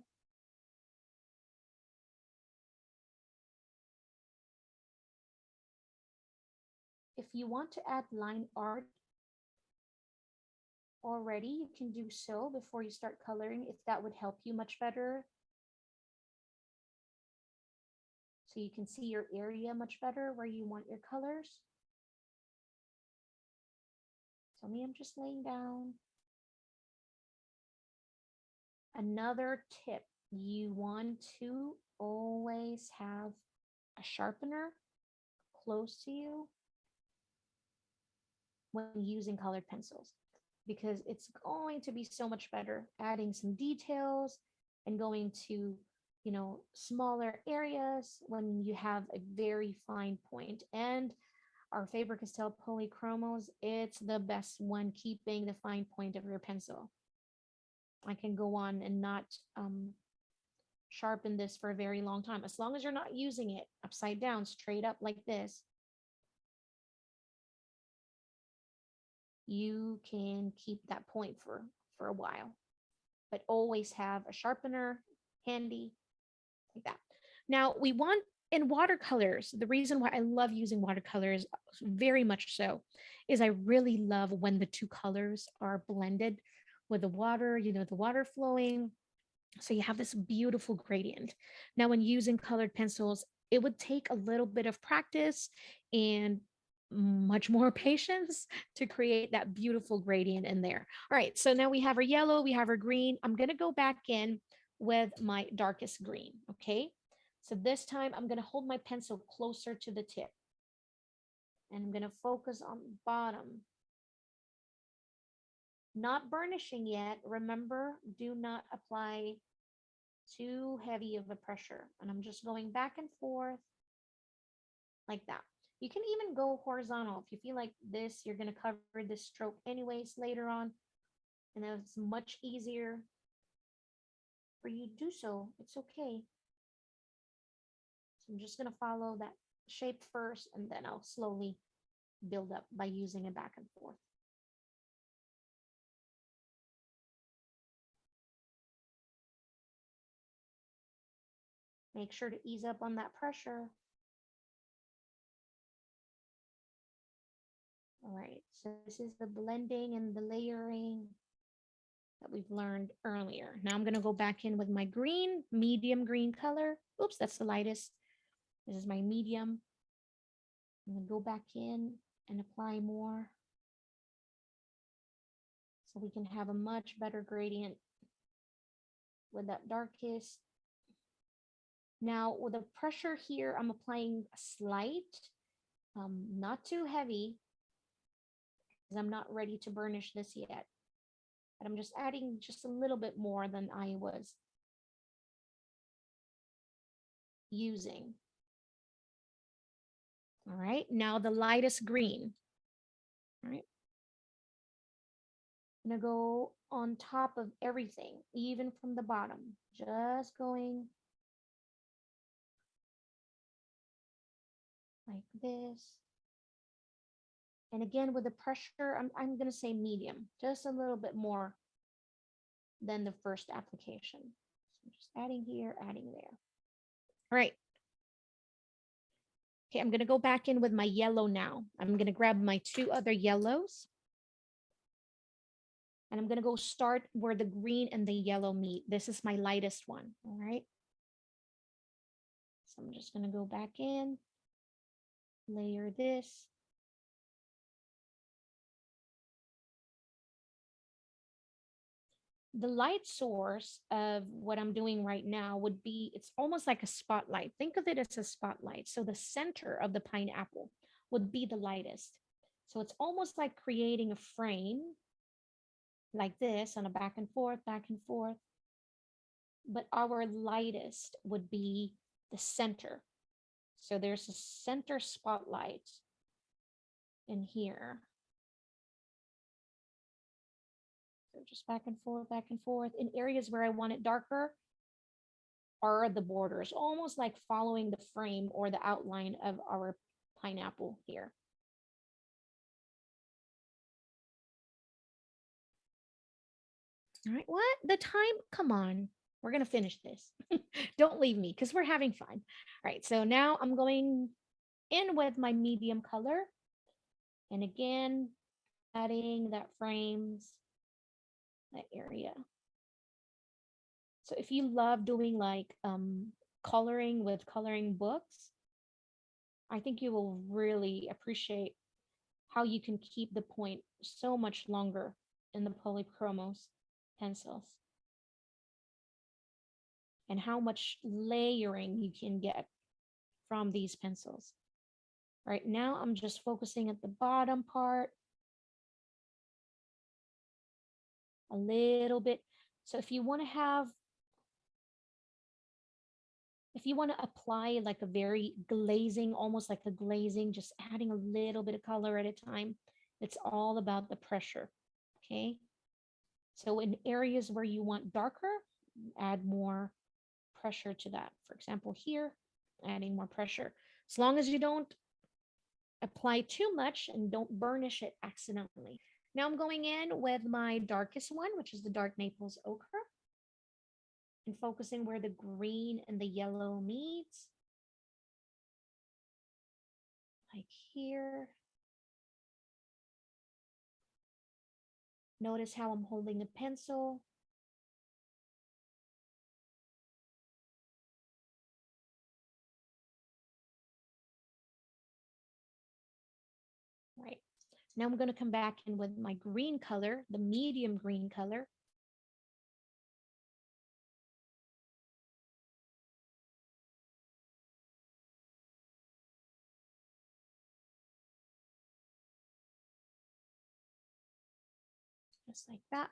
If you want to add line art already, you can do so before you start coloring, if that would help you much better. So you can see your area much better where you want your colors. So me, I'm just laying down. Another tip, you want to always have a sharpener close to you when using colored pencils, because it's going to be so much better adding some details and going to, smaller areas when you have a very fine point. And our Faber-Castell Polychromos, it's the best one keeping the fine point of your pencil. I can go on and not sharpen this for a very long time. As long as you're not using it upside down, straight up like this, you can keep that point for a while. But always have a sharpener handy like that. Now we want in watercolors, the reason why I love using watercolors very much so is I really love when the two colors are blended with the water, the water flowing. So you have this beautiful gradient. Now, when using colored pencils, it would take a little bit of practice and much more patience to create that beautiful gradient in there. All right, so now we have our yellow, we have our green. I'm going to go back in with my darkest green, okay? So this time I'm going to hold my pencil closer to the tip. And I'm going to focus on the bottom. Not burnishing yet. Remember, do not apply too heavy of a pressure. And I'm just going back and forth like that. You can even go horizontal. If you feel like this, you're going to cover this stroke anyways later on. And then it's much easier for you to do so. It's okay. So I'm just going to follow that shape first, and then I'll slowly build up by using it back and forth. Make sure to ease up on that pressure. All right, so this is the blending and the layering that we've learned earlier. Now I'm going to go back in with my green, medium green color. Oops, that's the lightest. This is my medium. I'm going to go back in and apply more so we can have a much better gradient with that darkest. Now with the pressure here, I'm applying a slight, not too heavy, because I'm not ready to burnish this yet. But I'm just adding just a little bit more than I was using. All right, now the lightest green. All right. I'm gonna go on top of everything, even from the bottom, just going like this. And again, with the pressure, I'm gonna say medium, just a little bit more than the first application. So I'm just adding here, adding there. All right. Okay, I'm gonna go back in with my yellow now. I'm gonna grab my two other yellows. And I'm gonna go start where the green and the yellow meet. This is my lightest one, all right? So I'm just gonna go back in, layer this. The light source of what I'm doing right now would be, it's almost like a spotlight. Think of it as a spotlight. So the center of the pineapple would be the lightest. So it's almost like creating a frame like this on a back and forth, back and forth. But our lightest would be the center. So there's a center spotlight in here. So just back and forth, back and forth. In areas where I want it darker are the borders, almost like following the frame or the outline of our pineapple here. All right, what? The time? Come on. We're going to finish this. Don't leave me because we're having fun. All right, so now I'm going in with my medium color. And again, adding that frames, that area. So if you love doing like coloring with coloring books, I think you will really appreciate how you can keep the point so much longer in the Polychromos pencils and how much layering you can get from these pencils. Right now, I'm just focusing at the bottom part a little bit. So if you want to apply like a very glazing, almost like a glazing, just adding a little bit of color at a time, it's all about the pressure, okay? So in areas where you want darker, add more pressure to that. For example, here, adding more pressure. As long as you don't apply too much and don't burnish it accidentally. Now I'm going in with my darkest one, which is the dark Naples ochre, and focusing where the green and the yellow meets. Like here. Notice how I'm holding the pencil. Right. Now I'm going to come back in with my green color, the medium green color. Just like that.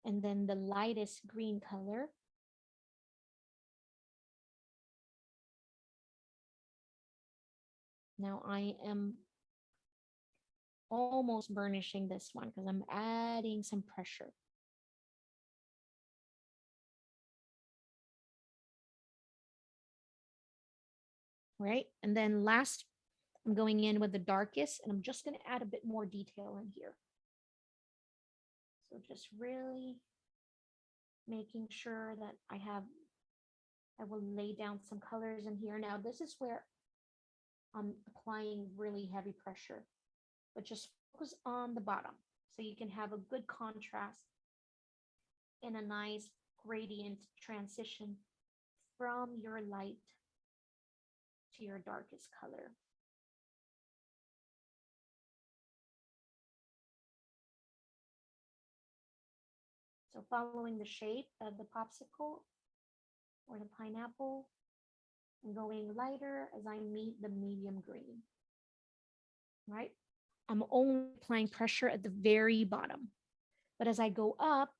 And then the lightest green color. Now I am almost burnishing this one because I'm adding some pressure. Right? And then last, I'm going in with the darkest, and I'm just going to add a bit more detail in here. So just really making sure that I will lay down some colors in here. Now, this is where I'm applying really heavy pressure, but just focus on the bottom so you can have a good contrast and a nice gradient transition from your light to your darkest color. So following the shape of the popsicle or the pineapple, and going lighter as I meet the medium green, right? I'm only applying pressure at the very bottom. But as I go up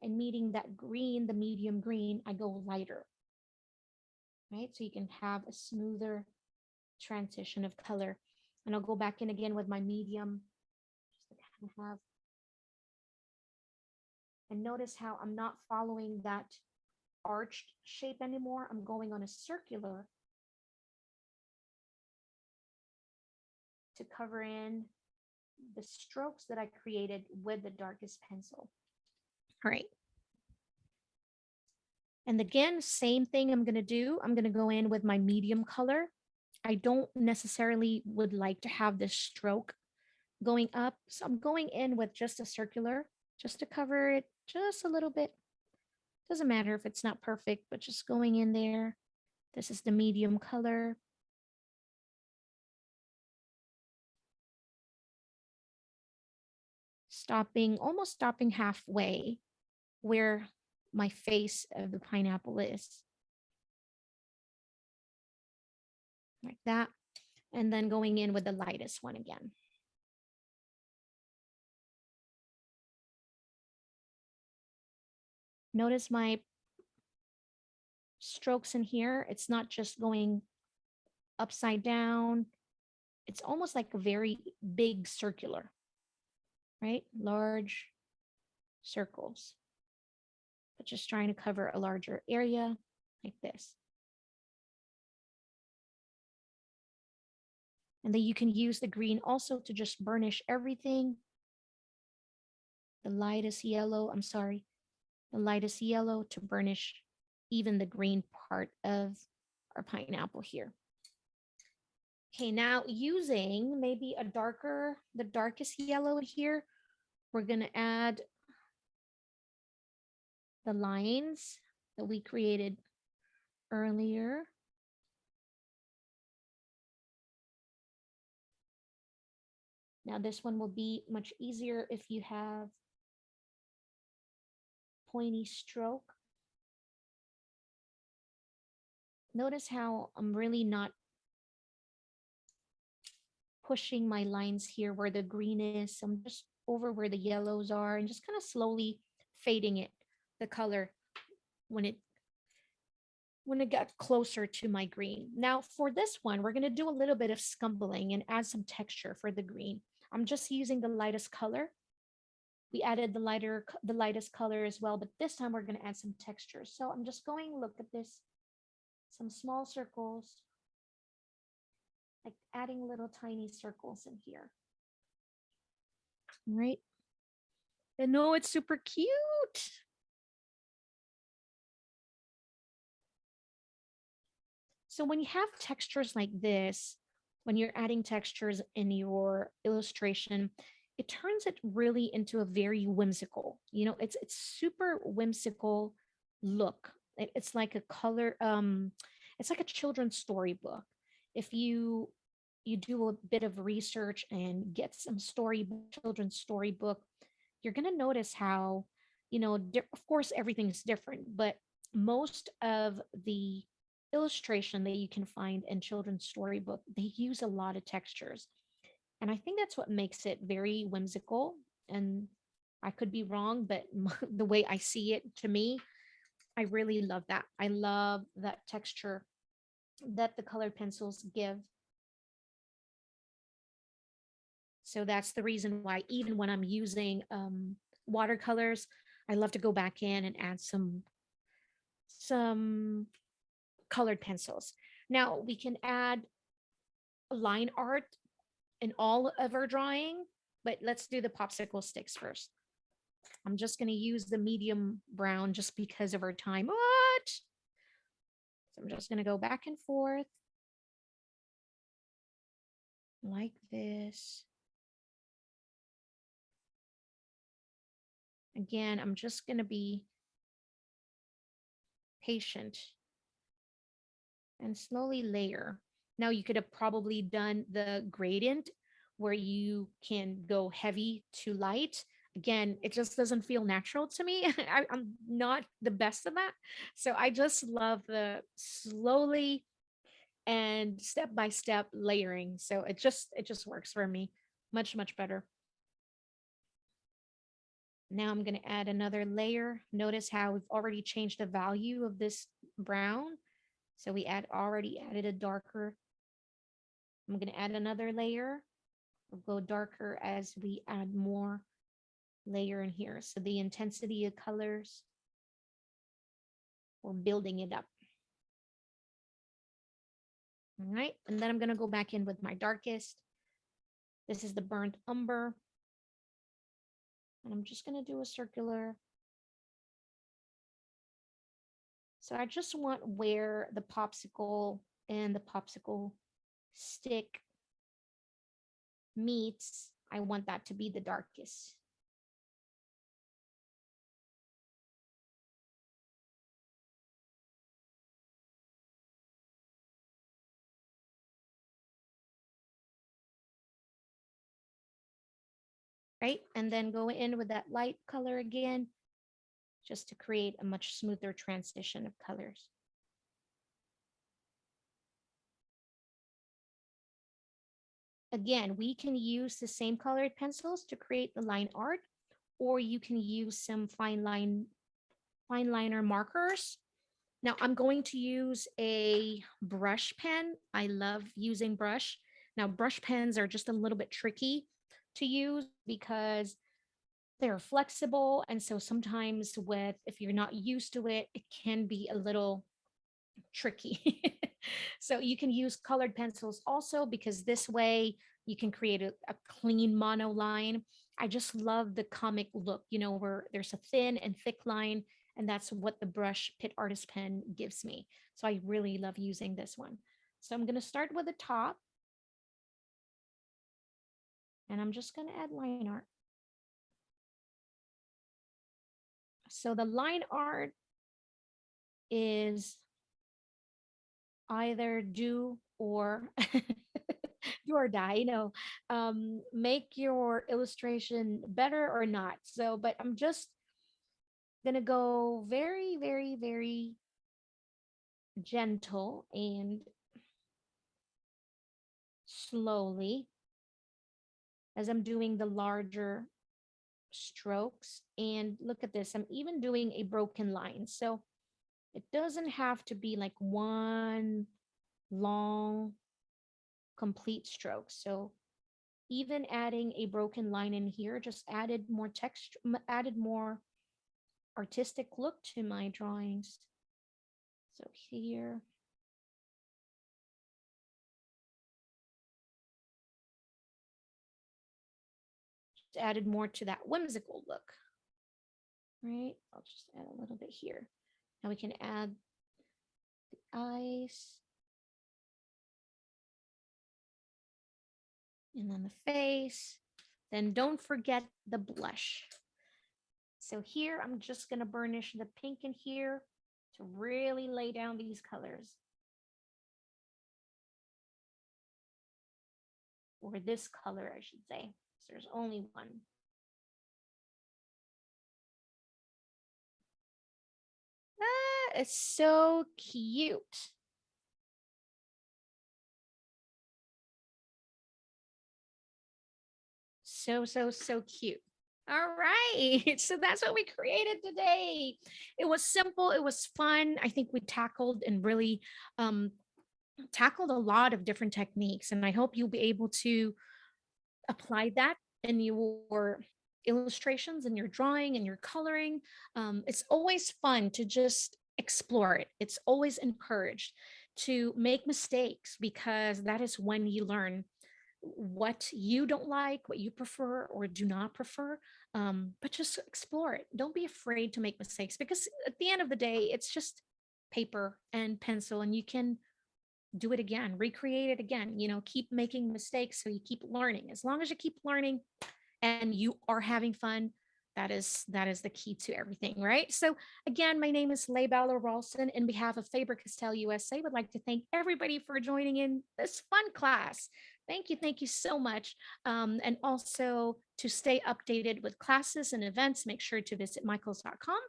and meeting that green, the medium green, I go lighter, right? So you can have a smoother transition of color. And I'll go back in again with my medium, just to kind of have, and notice how I'm not following that arched shape anymore. I'm going on a circular to cover in the strokes that I created with the darkest pencil. All right. And again, same thing I'm going to do. I'm going to go in with my medium color. I don't necessarily would like to have this stroke going up. So I'm going in with just a circular, just to cover it just a little bit. Doesn't matter if it's not perfect, but just going in there. This is the medium color. almost stopping halfway where my face of the pineapple is. Like that. And then going in with the lightest one again. Notice my strokes in here. It's not just going upside down. It's almost like a very big circular, right? Large circles, but just trying to cover a larger area like this. And then you can use the green also to just burnish everything. The lightest yellow, the lightest yellow to burnish even the green part of our pineapple here. Okay, now using maybe the darkest yellow here, we're gonna add the lines that we created earlier. Now this one will be much easier if you have pointy stroke. Notice how I'm really not pushing my lines here where the green is. I'm just over where the yellows are and just kind of slowly fading it, the color when it got closer to my green. Now for this one, we're going to do a little bit of scumbling and add some texture for the green. I'm just using the lightest color. We added the lightest color as well, but this time we're going to add some texture. So I'm just going, look at this, some small circles, like adding little tiny circles in here. Right? And no, it's super cute. So when you have textures like this, when you're adding textures in your illustration, it turns it really into a very whimsical, it's super whimsical look. It's like a color, it's like a children's storybook. If you do a bit of research and get some children's storybook, you're going to notice how, of course, everything's different, but most of the illustration that you can find in children's storybook, they use a lot of textures. And I think that's what makes it very whimsical. And I could be wrong, but the way I see it, to me, I really love that. I love that texture that the colored pencils give. So that's the reason why even when I'm using watercolors, I love to go back in and add some colored pencils. Now we can add line art in all of our drawing, but let's do the popsicle sticks first. I'm just going to use the medium brown just because of our time. What? So I'm just going to go back and forth like this. Again, I'm just going to be patient and slowly layer. Now you could have probably done the gradient where you can go heavy to light. Again, it just doesn't feel natural to me. I'm not the best at that. So I just love the slowly and step by step layering. So it just works for me much, much better. Now I'm going to add another layer. Notice how we've already changed the value of this brown. So we already added a darker. I'm going to add another layer. We'll go darker as we add more layer in here. So the intensity of colors, we're building it up. All right. And then I'm going to go back in with my darkest. This is the burnt umber. And I'm just going to do a circular. So I just want where the popsicle and the popsicle stick meets, I want that to be the darkest. right? And then go in with that light color again, just to create a much smoother transition of colors. Again, we can use the same colored pencils to create the line art, or you can use some fine liner markers. Now I'm going to use a brush pen. I love using brush. Now brush pens are just a little bit tricky to use because they're flexible. And so sometimes if you're not used to it, it can be a little tricky. So you can use colored pencils also, because this way you can create a clean mono line. I just love the comic look, where there's a thin and thick line, and that's what the brush Pit Artist Pen gives me. So I really love using this one. So I'm going to start with the top, and I'm just going to add line art. So the line art is either do or do or die, make your illustration better or not. So, but I'm just gonna go very, very, very gentle and slowly as I'm doing the larger strokes. And look at this, I'm even doing a broken line. So it doesn't have to be like one long complete stroke. So even adding a broken line in here just added more text, added more artistic look to my drawings. So here, just added more to that whimsical look, right? I'll just add a little bit here. Now we can add the eyes and then the face. Then don't forget the blush. So here, I'm just gonna burnish the pink in here to really lay down these colors. Or this color, I should say. So there's only one. That is so cute. So, so, so cute. All right. So that's what we created today. It was simple. It was fun. I think we tackled and really tackled a lot of different techniques. And I hope you'll be able to apply that in your illustrations and your drawing and your coloring. It's always fun to just explore it. It's always encouraged to make mistakes, because that is when you learn what you don't like, what you prefer or do not prefer. But just explore it. Don't be afraid to make mistakes, because at the end of the day, it's just paper and pencil, and you can do it again, recreate it again, keep making mistakes so you keep learning. As long as you keep learning and you are having fun, that is the key to everything, right? So again, my name is Leibella Ralston. In behalf of Faber-Castell USA, would like to thank everybody for joining in this fun class. Thank you so much. And also, to stay updated with classes and events, make sure to visit michaels.com,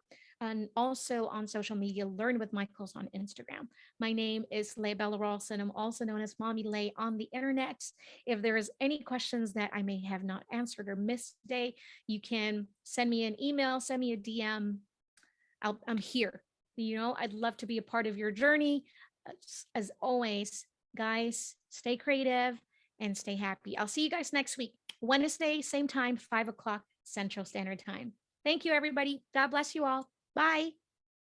and also on social media, learn with Michaels on Instagram. My name is Leibella Ralston. I'm also known as Mommy Lay on the internet. If there is any questions that I may have not answered or missed today, you can send me an email, send me a DM. I'm here. I'd love to be a part of your journey. As always, guys, stay creative and stay happy. I'll see you guys next week, Wednesday, same time, 5 o'clock Central Standard Time. Thank you, everybody. God bless you all. Bye.